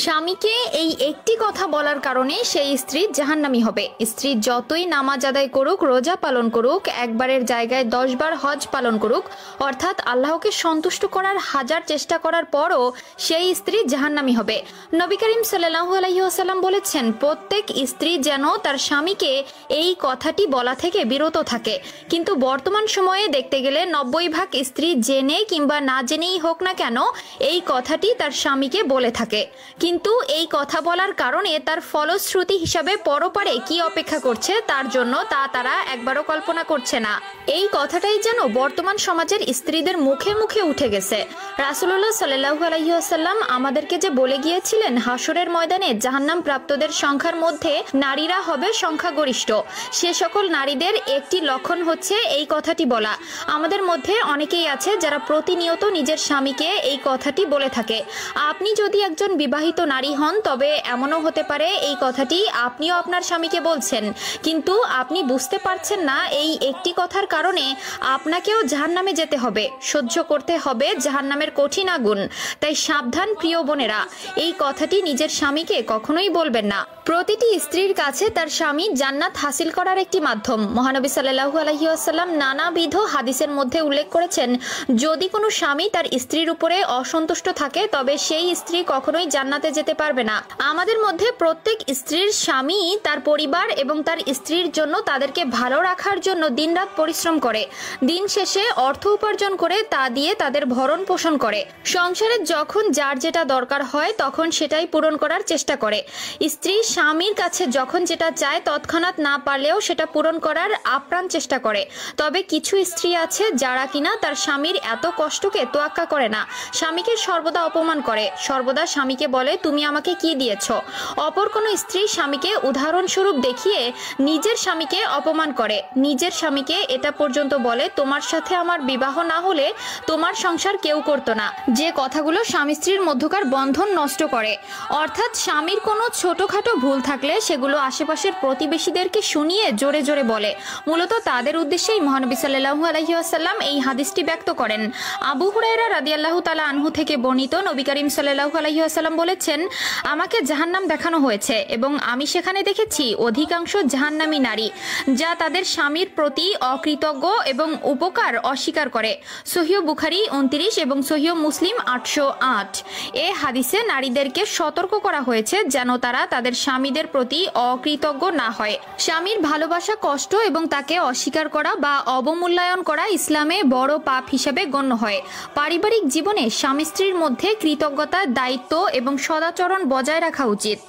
স্বামীকে এই একটি কথা বলার কারণে সেই স্ত্রী জাহান্নামী হবে। স্ত্রী যতই নামাজ আদায় করুক, রোজা পালন করুক, একবারের জায়গায় 10 বার হজ পালন করুক, অর্থাৎ আল্লাহকে সন্তুষ্ট করার হাজার চেষ্টা করার পরও সেই স্ত্রী জাহান্নামী হবে। নবী করিম সাল্লাল্লাহু আলাইহি ওয়াসাল্লাম বলেছেন, প্রত্যেক স্ত্রী যেন তার স্বামীকে এই কথাটি বলা থেকে বিরত থাকে। কিন্তু বর্তমান সময়ে দেখতে গেলে 90% স্ত্রী জেনে কিংবা না জেনেই হোক না কেন এই কথাটি তার স্বামীকে বলে থাকে। কিন্তু এই কথা বলার কারণে তার ফলশ্রুতি হিসাবে পরপারে কি অপেক্ষা করছে তার জন্য তারা একবারও কল্পনা করছে না। এই কথাটাই যেন বর্তমান সমাজের স্ত্রীদের মুখে মুখে উঠে গেছে। রাসূলুল্লাহ সাল্লাল্লাহু আলাইহি ওয়াসাল্লাম আমাদেরকে যে বলে গিয়েছিলেন, হাসরের ময়দানে জাহান্নাম প্রাপ্তদের সংখ্যার মধ্যে নারীরা হবে সংখ্যাগরিষ্ঠ। সে সকল নারীদের একটি লক্ষণ হচ্ছে এই কথাটি বলা। আমাদের মধ্যে অনেকেই আছে যারা প্রতিনিয়ত নিজের স্বামীকে এই কথাটি বলে থাকে। আপনি যদি একজন বিবাহিত নারী হন, তবে এমনও হতে পারে এই কথাটি আপনিও আপনার স্বামীকে বলছেন, কিন্তু আপনি বুঝতে পারছেন না এই একটি কথার কারণে আপনাকেও জাহান্নামে যেতে হবে, সহ্য করতে হবে জাহান্নামের কঠিন আগুন। তাই সাবধান প্রিয় বোনেরা, এই কথাটি নিজের স্বামীকে কখনোই বলবেন না। প্রতিটি স্ত্রীর কাছে তার স্বামী জান্নাত হাসিল করার একটি মাধ্যম। মহানবী সাল্লাল্লাহু আলাইহি ওয়াসাল্লাম নানাবিধ হাদিসের মধ্যে উল্লেখ করেছেন, যদি কোনো স্বামী তার স্ত্রীর উপরে অসন্তুষ্ট থাকে তবে সেই স্ত্রী কখনোই জান্নাতে যেতে পারবে না। আমাদের মধ্যে প্রত্যেক স্ত্রীর স্বামী তার পরিবার এবং তার স্ত্রীর জন্য তাদেরকে ভালো রাখার জন্য দিনরাত পরিশ্রম করে, দিন শেষে অর্থ উপার্জন করে তা দিয়ে তাদের ভরণ পোষণ করে। সংসারে যখন যার যেটা দরকার হয় তখন সেটাই পূরণ করার চেষ্টা করে। স্ত্রী স্বামীর কাছে যখন যেটা চায় তৎক্ষণাৎ না পারলেও সেটা পূরণ করার আপ্রাণ চেষ্টা করে। তবে কিছু স্ত্রী আছে যারা কিনা তার স্বামীর এত কষ্টকে তোয়াক্কা করে না, স্বামীকে সর্বদা অপমান করে, সর্বদা স্বামীকে বলে তুমি আমাকে কি দিয়েছ। অপর কোনো স্ত্রী স্বামীকে উদাহরণস্বরূপ দেখিয়ে নিজের স্বামীকে অপমান করে, নিজের স্বামীকে এটা পর্যন্ত বলে তোমার সাথে আমার বিবাহ না হলে তোমার সংসার কেউ করতো না। যে কথাগুলো স্বামী স্ত্রীর মধ্যকার বন্ধন নষ্ট করে। অর্থাৎ স্বামীর কোনো ছোটখাটো ভুল থাকলে সেগুলো আশেপাশের প্রতিবেশীদেরকে শুনিয়ে জোরে জোরে বলে। মূলত তাদের উদ্দেশ্যেই মহানবী সাল্লাল্লাহু আলাইহি ওয়াসাল্লাম এই হাদিসটি ব্যক্ত করেন। আবু হুরায়রা রাদিয়াল্লাহু তাআলা আনহু থেকে বর্ণিত, নবী করিম সাল্লাল্লাহু আলাইহি ওয়াসাল্লাম বলেছেন, আমাকে জাহান্নাম দেখানো হয়েছে এবং আমি সেখানে দেখেছি অধিকাংশ জাহান্নামী নারী যা তাদের স্বামীর প্রতি অকৃতজ্ঞ এবং উপকার অস্বীকার করে। সহিহ বুখারী 29 এবং সহিহ মুসলিম 808। এ হাদিসে নারীদেরকে সতর্ক করা হয়েছে যেন তারা তাদের স্বামীদের প্রতি অকৃতজ্ঞ না হয়। স্বামীর ভালোবাসা, কষ্ট এবং তাকে অস্বীকার করা বা অবমূল্যায়ন করা ইসলামে বড় পাপ হিসেবে গণ্য হয়। পারিবারিক জীবনে স্বামী স্ত্রীর মধ্যে কৃতজ্ঞতা, দায়িত্ব এবং সদাচরণ বজায় রাখা উচিত।